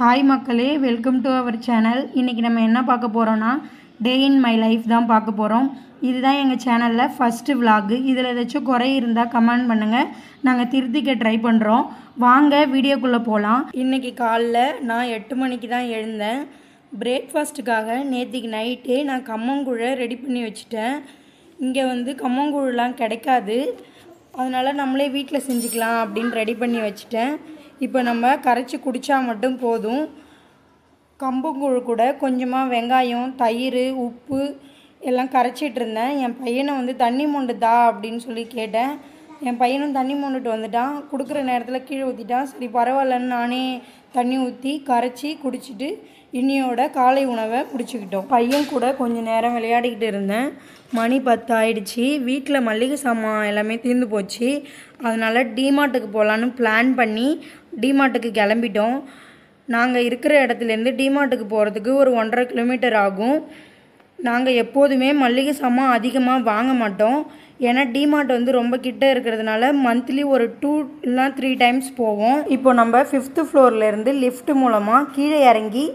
Hi மக்களே, welcome to our channel. இன்றைக்கி நம்ம என்ன பார்க்க போகிறோன்னா டே இன் மை லைஃப் தான் பார்க்க போகிறோம். இதுதான் எங்கள் சேனலில் ஃபஸ்ட்டு விலாகு. இதில் ஏதாச்சும் குறை இருந்தால் கமெண்ட் பண்ணுங்கள், நாங்கள் திருத்திக்க ட்ரை பண்ணுறோம். வாங்க வீடியோக்குள்ளே போகலாம். இன்றைக்கி காலைல நான் 8 மணிக்கு தான் எழுந்தேன். பிரேக்ஃபாஸ்ட்டுக்காக நேற்றுக்கு நைட்டே நான் கம்மங்கூழை ரெடி பண்ணி வச்சுட்டேன். இங்கே கம்மங்கூழெலாம் கிடைக்காது, அதனால் நம்மளே வீட்டில் செஞ்சுக்கலாம் அப்படின்னு ரெடி பண்ணி வச்சுட்டேன். இப்போ நம்ம கரைச்சி குடித்தா மட்டும் போதும். கம்பங்கூழ் கூட கொஞ்சமாக வெங்காயம், தயிர், உப்பு எல்லாம் கரைச்சிட்டு இருந்தேன். என் பையனை தண்ணி மொண்டுதா அப்படின்னு சொல்லி கேட்டேன். என் பையனும் தண்ணி மொண்டுட்டு வந்துட்டான். கொடுக்குற நேரத்தில் கீழே ஊற்றிட்டான். சரி பரவாயில்லன்னு நானே தண்ணி ஊற்றி கரைச்சி குடிச்சிட்டு இன்னியோட காலை உணவை முடிச்சுக்கிட்டோம். பையன் கூட கொஞ்சம் நேரம் விளையாடிக்கிட்டு இருந்தேன். மணி 10 ஆயிடுச்சு. வீட்டில் மளிகை சாமான் எல்லாமே தீர்ந்து போச்சு. அதனால் டிமார்ட்டுக்கு போகலான்னு பிளான் பண்ணி டிமார்ட்டுக்கு கிளம்பிட்டோம். நாங்கள் இருக்கிற இடத்துலேருந்து டிமார்ட்டுக்கு போகிறதுக்கு ஒரு 1.5 கிலோமீட்டர் ஆகும். நாங்கள் எப்போதுமே மளிகை சாமான் அதிகமாக வாங்க மாட்டோம். ஏன்னா டிமார்ட் ரொம்ப கிட்ட இருக்கிறதுனால மந்த்லி ஒரு 2 இல்லைனா 3 டைம்ஸ் போவோம். இப்போ நம்ம 5th ஃப்ளோர்லேருந்து லிஃப்ட் மூலமாக கீழே இறங்கி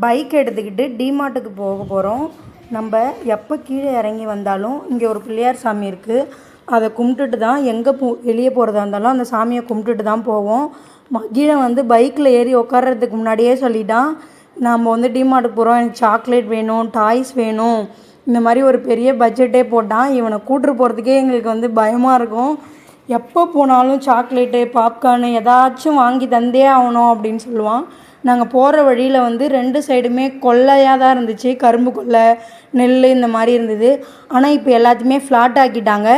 பைக் எடுத்துக்கிட்டு டிமார்ட்டுக்கு போக போகிறோம். நம்ம எப்போ கீழே இறங்கி வந்தாலும் இங்கே ஒரு பிள்ளையார் சாமி இருக்குது. அதை கும்பிட்டுட்டு தான் எங்கே வெளியே போகிறதா இருந்தாலும் அந்த சாமியை கும்பிட்டுட்டு தான் போவோம். மகிழன் பைக்கில் ஏறி உட்கார்றதுக்கு முன்னாடியே சொல்லிட்டான், நம்ம டிமார்ட்டுக்கு போகிறோம், எனக்கு சாக்லேட் வேணும், டாய்ஸ் வேணும், இந்த மாதிரி ஒரு பெரிய பட்ஜெட்டே போட்டான். இவனை கூட்டுரு போகிறதுக்கே எங்களுக்கு பயமாக இருக்கும். எப்போ போனாலும் சாக்லேட்டு, பாப்கார்னு ஏதாச்சும் வாங்கி தந்தே ஆகணும் அப்படின்னு சொல்லுவான். நாங்கள் போகிற வழியில் 2 சைடுமே கொல்லையாக தான் இருந்துச்சு. கரும்பு கொல்லை, நெல் இந்த மாதிரி இருந்தது. ஆனால் இப்போ எல்லாத்தையுமே ஃப்ளாட் ஆக்கிட்டாங்க.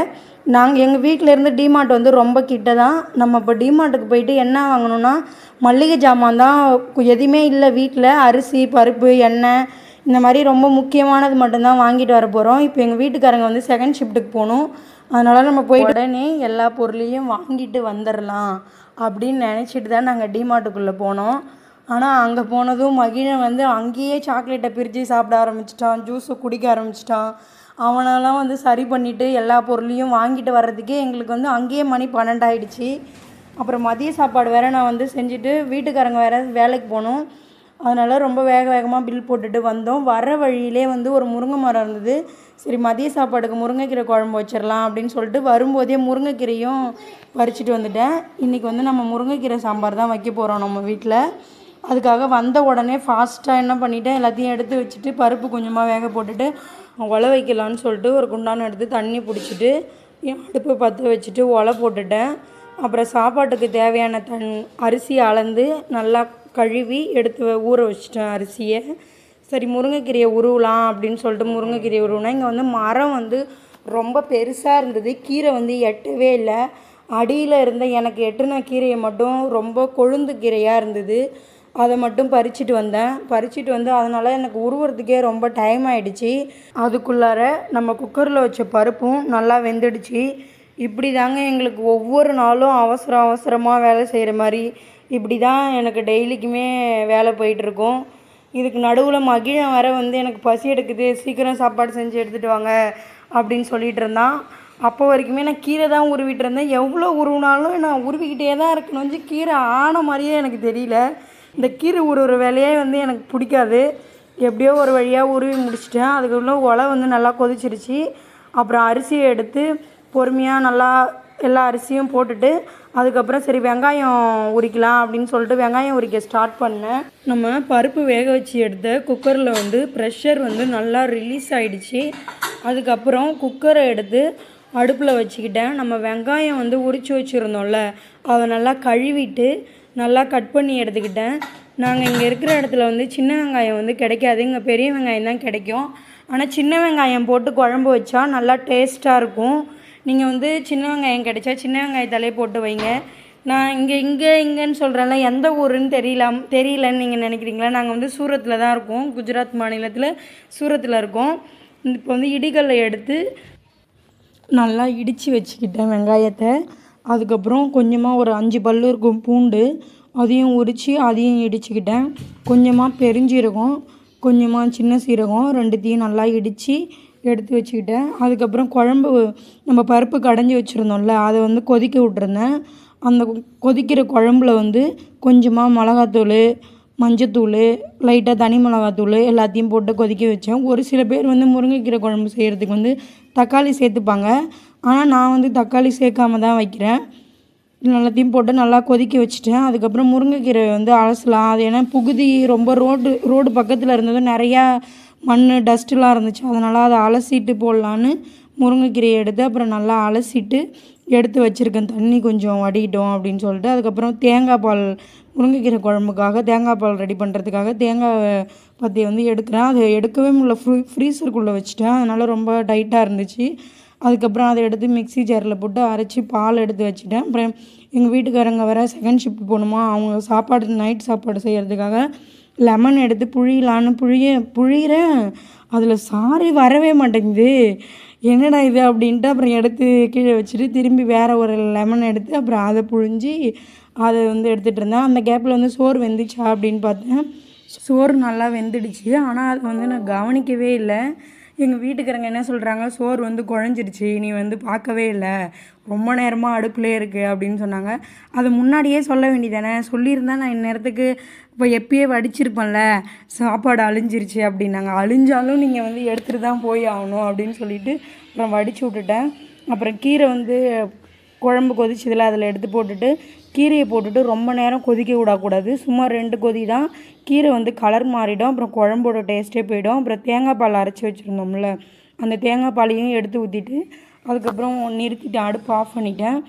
எங்கள் வீட்டிலேருந்து டிமார்ட் ரொம்ப கிட்ட தான். நம்ம இப்போ டிமார்ட்டுக்கு போயிட்டு என்ன வாங்கணுன்னா மளிகை ஜாமான் தான், எதுவுமே இல்லை வீட்டில். அரிசி, பருப்பு, எண்ணெய் இந்த மாதிரி ரொம்ப முக்கியமானது மட்டும்தான் வாங்கிட்டு வர போகிறோம். இப்போ எங்கள் வீட்டுக்காரங்க செகண்ட் ஷிஃப்ட்டுக்கு போகணும். அதனால் நம்ம போய் உடனே எல்லா பொருளையும் வாங்கிட்டு வந்துடலாம் அப்படின்னு நினச்சிட்டு தான் நாங்கள் டிமார்ட்டுக்குள்ளே போனோம். ஆனால் அங்கே போனதும் மகிழன் அங்கேயே சாக்லேட்டை பிரித்து சாப்பிட ஆரம்பிச்சிட்டான், ஜூஸை குடிக்க ஆரம்பிச்சிட்டான். அவனெல்லாம் சரி பண்ணிவிட்டு எல்லா பொருளையும் வாங்கிட்டு வர்றதுக்கே எங்களுக்கு அங்கேயே மணி 12 ஆகிடுச்சு. அப்புறம் மதிய சாப்பாடு வேறு நான் செஞ்சுட்டு வீட்டுக்காரங்க வேறு வேலைக்கு போகணும். அதனால் ரொம்ப வேகமாக பில் போட்டுட்டு வந்தோம். வர வழியிலே ஒரு முருங்கை மரம் இருந்தது. சரி மதிய சாப்பாடுக்கு முருங்கைக்கீரை குழம்பு வச்சிடலாம் அப்படின்னு சொல்லிட்டு வரும்போதே முருங்கைக்கீரையும் பறிச்சுட்டு வந்துட்டேன். இன்றைக்கி நம்ம முருங்கைக்கீரை சாம்பார் தான் வைக்க போகிறோம் நம்ம வீட்டில். அதுக்காக வந்த உடனே ஃபாஸ்ட்டாக என்ன பண்ணிவிட்டேன், எல்லாத்தையும் எடுத்து வச்சுட்டு பருப்பு கொஞ்சமாக வேக போட்டுட்டு ஒலை வைக்கலான்னு சொல்லிட்டு ஒரு குண்டான எடுத்து தண்ணி பிடிச்சிட்டு அடுப்பு பற்ற வச்சுட்டு ஒலை போட்டுட்டேன். அப்புறம் சாப்பாட்டுக்கு தேவையான அரிசி அளந்து நல்லா கழுவி எடுத்து ஊற வச்சிட்டேன் அரிசியை. சரி முருங்கைக்கீரையை உருவலாம் அப்படின்னு சொல்லிட்டு முருங்கைக்கீரையை உருவினா இங்கே மரம் ரொம்ப பெருசாக இருந்தது. கீரை எட்டவே இல்லை. அடியில் இருந்த எனக்கு எட்டுன கீரையை மட்டும் ரொம்ப கொழுந்து கீரையாக இருந்தது. அதை மட்டும் பறிச்சுட்டு வந்தேன். அதனால் எனக்கு உருவுறதுக்கே ரொம்ப டைம் ஆகிடுச்சு. அதுக்குள்ளார நம்ம குக்கரில் வச்ச பருப்பும் நல்லா வெந்துடுச்சு. இப்படி தாங்க எங்களுக்கு ஒவ்வொரு நாளும் அவசரமாக வேலை செய்கிற மாதிரி இப்படி தான் எனக்கு டெய்லிக்குமே வேலை போயிட்டுருக்கும். இதுக்கு நடுவில் மகிழன் வேறு எனக்கு பசி எடுக்குது, சீக்கிரம் சாப்பாடு செஞ்சு எடுத்துகிட்டு வாங்க அப்படின்னு சொல்லிகிட்டு இருந்தான். அப்போ வரைக்குமே நான் கீரை தான் உருவிட்டு இருந்தேன். எவ்வளோ உருவினாலும் நான் உருவிக்கிட்டே தான் இருக்கணும். கீரை ஆன மாதிரியே எனக்கு தெரியல. இந்த கீரை உருவுற வேலையே எனக்கு பிடிக்காது. எப்படியோ ஒரு வழியாக உருவி முடிச்சிட்டேன். அதுக்குள்ளே ஒலை நல்லா கொதிச்சிருச்சு. அப்புறம் அரிசியை எடுத்து பொறுமையாக நல்லா எல்லா அரிசியும் போட்டுட்டு அதுக்கப்புறம் சரி வெங்காயம் உரிக்கலாம் அப்படின்னு சொல்லிட்டு வெங்காயம் உரிக்க ஸ்டார்ட் பண்ணேன். நம்ம பருப்பு வேக வச்சு எடுத்த குக்கரில் ப்ரெஷர் நல்லா ரிலீஸ் ஆகிடுச்சு. அதுக்கப்புறம் குக்கரை எடுத்து அடுப்பில் வச்சுக்கிட்டேன். நம்ம வெங்காயம் உரித்து வச்சுருந்தோம்ல, அதை நல்லா கழுவிட்டு நல்லா கட் பண்ணி எடுத்துக்கிட்டேன். நாங்கள் இங்கே இருக்கிற இடத்துல சின்ன வெங்காயம் கிடைக்காது. இங்கே பெரிய வெங்காயம் தான் கிடைக்கும். ஆனால் சின்ன வெங்காயம் போட்டு குழம்பு வச்சா நல்லா டேஸ்ட்டாக இருக்கும். நீங்கள் சின்ன வெங்காயம் கிடைச்சா சின்ன வெங்காயத்தாலே போட்டு வைங்க. நான் இங்கேன்னு சொல்கிறேன்ல, எந்த ஊருன்னு தெரியலன்னு நீங்கள் நினைக்கிறீங்களா? நாங்கள் சூரத்தில் தான் இருக்கோம். குஜராத் மாநிலத்தில் சூரத்தில் இருக்கோம். இப்போ இடிகல்லை எடுத்து நல்லா இடித்து வச்சுக்கிட்டேன் வெங்காயத்தை. அதுக்கப்புறம் கொஞ்சமாக ஒரு 5 பல்லு இருக்கும் பூண்டு, அதையும் உரித்து அதையும் இடிச்சுக்கிட்டேன். கொஞ்சமாக பெருஞ்சீரகம், கொஞ்சமாக சின்ன சீரகம், ரெண்டுத்தையும் நல்லா இடித்து எடுத்து வச்சுக்கிட்டேன். அதுக்கப்புறம் குழம்பு நம்ம பருப்பு கடைஞ்சி வச்சுருந்தோம்ல, அதை கொதிக்க விட்டுருந்தேன். அந்த கொதிக்கிற குழம்புல கொஞ்சமாக மிளகாத்தூள், மஞ்சத்தூள், லைட்டாக தனி மிளகாத்தூள் எல்லாத்தையும் போட்டு கொதிக்க வச்சேன். ஒரு சில பேர் வந்து முருங்கைக்கீரை குழம்பு செய்கிறதுக்கு வந்து தக்காளி சேர்த்துப்பாங்க. ஆனால் நான் வந்து தக்காளி சேர்க்காம தான் வைக்கிறேன். எல்லாத்தையும் போட்டு நல்லா கொதிக்க வச்சுட்டேன். அதுக்கப்புறம் முருங்கைக்கீரை வந்து அலசலாம். அது ஏன்னா புகுதி ரொம்ப ரோடு பக்கத்தில் இருந்ததும் நிறையா மண் டஸ்ட்டுலாம் இருந்துச்சு. அதனால் அதை அலசிட்டு போடலான்னு முருங்கைக்கீரையை எடுத்து அப்புறம் நல்லா அலசிட்டு எடுத்து வச்சுருக்கேன். தண்ணி கொஞ்சம் வடிட்டோம் அப்படின்னு சொல்லிட்டு. அதுக்கப்புறம் தேங்காய் பால் முருங்கைக்கீரை குழம்புக்காக தேங்காய் பால் ரெடி பண்ணுறதுக்காக தேங்காய் பத்தியை வந்து எடுக்கிறேன். அதை எடுக்கவே முடியல, ஃப்ரீசருக்குள்ளே வச்சுட்டேன். அதனால் ரொம்ப டைட்டாக இருந்துச்சு. அதுக்கப்புறம் அதை எடுத்து மிக்ஸி ஜாரில் போட்டு அரைச்சி பால் எடுத்து வச்சுட்டேன். அப்புறம் எங்கள் வீட்டுக்காரங்க வேறு செகண்ட் ஷிஃப்ட் போகணுமா, அவங்க சாப்பாடு நைட் சாப்பாடு செய்கிறதுக்காக லெமன் எடுத்து புழியலான்னு புழியிறேன். அதில் சாறு வரவே மாட்டேங்குது. என்னடா இது அப்படின்ட்டு அப்புறம் எடுத்து கீழே வச்சுட்டு திரும்பி வேறு ஒரு லெமன் எடுத்து அப்புறம் அதை புழிஞ்சி அதை வந்து எடுத்துகிட்டு இருந்தேன். அந்த கேப்பில் வந்து சோறு வெந்துச்சா அப்படின்னு பார்த்தேன். சோறு நல்லா வெந்துடுச்சு. ஆனால் அதை வந்து நான் கவனிக்கவே இல்லை. எங்கள் வீட்டுக்காரங்க என்ன சொல்கிறாங்க, சோறு வந்து குழஞ்சிருச்சு, நீ வந்து பார்க்கவே இல்லை, ரொம்ப நேரமாக அடுப்புலேயே இருக்குது அப்படின்னு சொன்னாங்க. அது முன்னாடியே சொல்ல வேண்டியதானே, சொல்லியிருந்தா நான் இந்நேரத்துக்கு இப்போ எப்பயே வடிச்சிருப்பேன்ல, சாப்பாடு அழிஞ்சிருச்சு அப்படின்னாங்க. அழிஞ்சாலும் நீங்கள் வந்து எடுத்துகிட்டு தான் போய் ஆகணும் அப்படின்னு சொல்லிவிட்டு அப்புறம் வடித்து விட்டுட்டேன். அப்புறம் கீரை வந்து குழம்பு கொதிச்சதில் அதில் எடுத்து போட்டுட்டு கீரையை போட்டுட்டு ரொம்ப நேரம் கொதிக்க விடக்கூடாது. சும்மா 2 கொதி தான். கீரை வந்து கலர் மாறிடும். அப்புறம் குழம்போட டேஸ்ட்டே போயிடும். அப்புறம் தேங்காய் பால் அரைச்சி வச்சுருந்தோம்ல, அந்த தேங்காய் பாலையும் எடுத்து ஊற்றிட்டு அதுக்கப்புறம் நிறுத்திட்டேன், அடுப்பு ஆஃப் பண்ணிட்டேன்.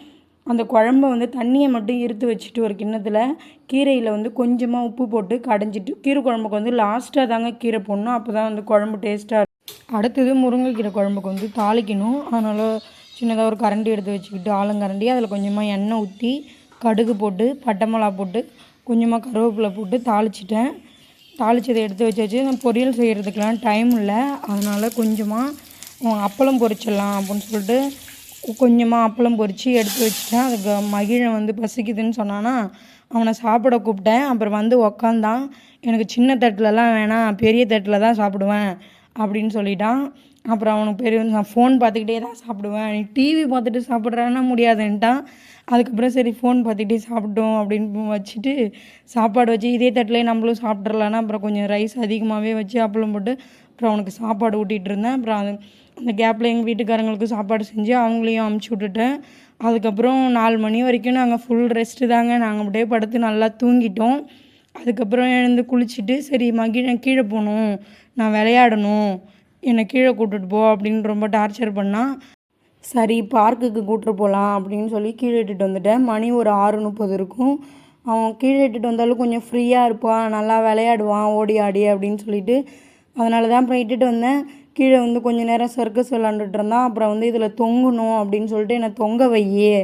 அந்த குழம்ப வந்து தண்ணியை மட்டும் இருத்து வச்சுட்டு ஒரு கிண்ணத்தில் கீரையில் வந்து கொஞ்சமாக உப்பு போட்டு கடைஞ்சிட்டு, கீரை குழம்புக்கு வந்து லாஸ்ட்டாக தாங்க கீரை போடணும், அப்போ தான் வந்து குழம்பு டேஸ்ட்டாக இருக்கும். அடுத்தது முருங்கைக்கீரை குழம்புக்கு வந்து தாளிக்கணும். அதனால் சின்னதாக ஒரு கரண்டி எடுத்து வச்சுக்கிட்டு ஆலங்கரண்டி அதில் கொஞ்சமாக எண்ணெய் ஊற்றி கடுகு போட்டு பட்டை மிளகா போட்டு கொஞ்சமாக கருவேப்பிலை போட்டு தாளிச்சிட்டேன். தாளித்ததை எடுத்து வச்சு நான் பொரியல் செய்கிறதுக்கெலாம் டைம் இல்லை. அதனால் கொஞ்சமாக அப்பளம் பொரிச்சிடலாம் அப்படின்னு சொல்லிட்டு கொஞ்சமாக அப்பளம் பொரித்து எடுத்து வச்சுட்டேன். அதுக்கு மகிழன் வந்து பசிக்குதுன்னு சொன்னான்னா அவனை சாப்பிட கூப்பிட்டேன். அப்புறம் வந்து உக்காந்தான். எனக்கு சின்ன தட்டிலலாம் வேணாம், பெரிய தட்டில் தான் சாப்பிடுவேன் அப்படின்னு சொல்லிட்டான். அப்புறம் அவனுக்கு பெரிய நான் ஃபோன் பார்த்துக்கிட்டே தான் சாப்பிடுவேன், நீ டிவி பார்த்துட்டு சாப்பிட்றான்னா முடியாதுன்ட்டான். அதுக்கப்புறம் சரி ஃபோன் பார்த்துக்கிட்டே சாப்பிட்டோம் அப்படின்னு வச்சுட்டு சாப்பாடு வச்சு இதே தட்டிலே நம்மளும் சாப்பிட்றலான்னா அப்புறம் கொஞ்சம் ரைஸ் அதிகமாகவே வச்சு அப்பளம் போட்டு அப்புறம் அவனுக்கு சாப்பாடு ஊட்டிகிட்டு இருந்தேன். அப்புறம் அந்த கேப்பில் எங்கள் வீட்டுக்காரங்களுக்கு சாப்பாடு செஞ்சு அவங்களையும் அமுச்சு விட்டுட்டேன். அதுக்கப்புறம் 4 மணி வரைக்கும் நாங்கள் ஃபுல் ரெஸ்ட்டு தாங்க. நாங்கள் அப்படியே படுத்து நல்லா தூங்கிட்டோம். அதுக்கப்புறம் எழுந்து குளிச்சுட்டு சரி மகிழன் கீழே போகணும், நான் விளையாடணும், என்னை கீழே கூப்பிட்டுட்டு போ அப்படின்னு ரொம்ப டார்ச்சர் பண்ணான். சரி பார்க்குக்கு கூப்பிட்டு போகலாம் அப்படின்னு சொல்லி கீழே இட்டுட்டு வந்துட்டேன். மணி ஒரு 6:30 இருக்கும். அவன் கீழே இட்டுட்டு வந்தாலும் கொஞ்சம் ஃப்ரீயாக இருப்பான், நல்லா விளையாடுவான் ஓடி ஆடி அப்படின்னு சொல்லிட்டு அதனால தான் அப்புறம் இட்டுட்டு வந்தேன். கீழே வந்து கொஞ்சம் நேரம் சர்க்கஸ் விளாண்டுட்டு இருந்தான். அப்புறம் வந்து இதில் தொங்கணும் அப்படின்னு சொல்லிட்டு என்னை தொங்க வையே,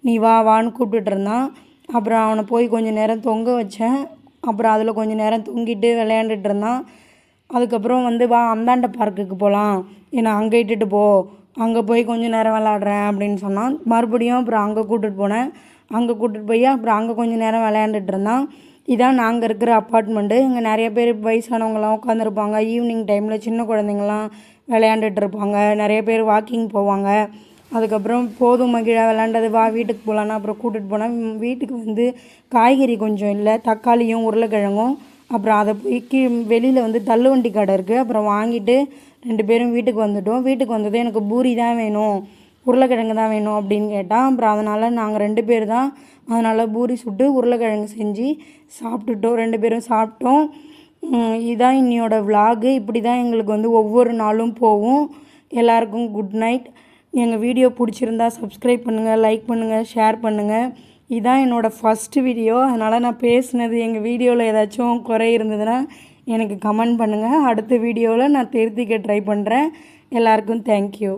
நீ வா வான்னு கூப்பிட்டுட்டு இருந்தான். அப்புறம் அவனை போய் கொஞ்சம் நேரம் தொங்க வச்சேன். அப்புறம் அதில் கொஞ்சம் நேரம் தொங்கிட்டு விளையாண்டுட்டு இருந்தான். அதுக்கப்புறம் வந்து வா அந்தாண்ட பார்க்குக்கு போகலாம், என்னை அங்கே இட்டுட்டு போ, அங்கே போய் கொஞ்சம் நேரம் விளையாடுறேன் அப்படின்னு சொன்னான். மறுபடியும் அப்புறம் அங்கே கூப்பிட்டுட்டு போனேன். அங்கே கூப்பிட்டுட்டு போய் அப்புறம் அங்கே கொஞ்சம் நேரம் விளையாண்டுட்டு இருந்தான். இதான் நாங்கள் இருக்கிற அப்பார்ட்மெண்ட்டு. இங்கே நிறைய பேர் வயசானவங்களாம் உட்காந்துருப்பாங்க. ஈவினிங் டைமில் சின்ன குழந்தைங்களாம் விளையாண்டுட்டு இருப்பாங்க. நிறைய பேர் வாக்கிங் போவாங்க. அதுக்கப்புறம் போதும் மகிழா விளையாண்டது, வா வீட்டுக்கு போகலான்னா அப்புறம் கூட்டிகிட்டு போனேன். வீட்டுக்கு வந்து காய்கறி கொஞ்சம் இல்லை, தக்காளியும் உருளைக்கிழங்கும். அப்புறம் அதை போய் வெளியில் வந்து தள்ளுவண்டி கடை இருக்குது, அப்புறம் வாங்கிட்டு 2 பேரும் வீட்டுக்கு வந்துட்டோம். வீட்டுக்கு வந்தது எனக்கு பூரி தான் வேணும், உருளைக்கிழங்கு தான் வேணும் அப்படின்னு கேட்டான். அப்புறம் அதனால் நாங்கள் 2 பேர் தான், அதனால் பூரி சுட்டு உருளைக்கிழங்கு செஞ்சு சாப்பிட்டுட்டோம். 2 பேரும் சாப்பிட்டோம். இதுதான் இன்னையோட விலாகு. இப்படி தான் எங்களுக்கு வந்து ஒவ்வொரு நாளும் போகும். எல்லாருக்கும் குட் நைட். எங்கள் வீடியோ பிடிச்சிருந்தா சப்ஸ்கிரைப் பண்ணுங்கள், லைக் பண்ணுங்கள், ஷேர் பண்ணுங்கள். இதுதான் என்னோடய ஃபஸ்ட்டு வீடியோ. அதனால் நான் பேசுனது எங்கள் வீடியோவில் ஏதாச்சும் குறை இருந்ததுன்னா எனக்கு கமெண்ட் பண்ணுங்கள். அடுத்த வீடியோவில் நான் திருத்திக்க ட்ரை பண்ணுறேன். எல்லாருக்கும் தேங்க்யூ.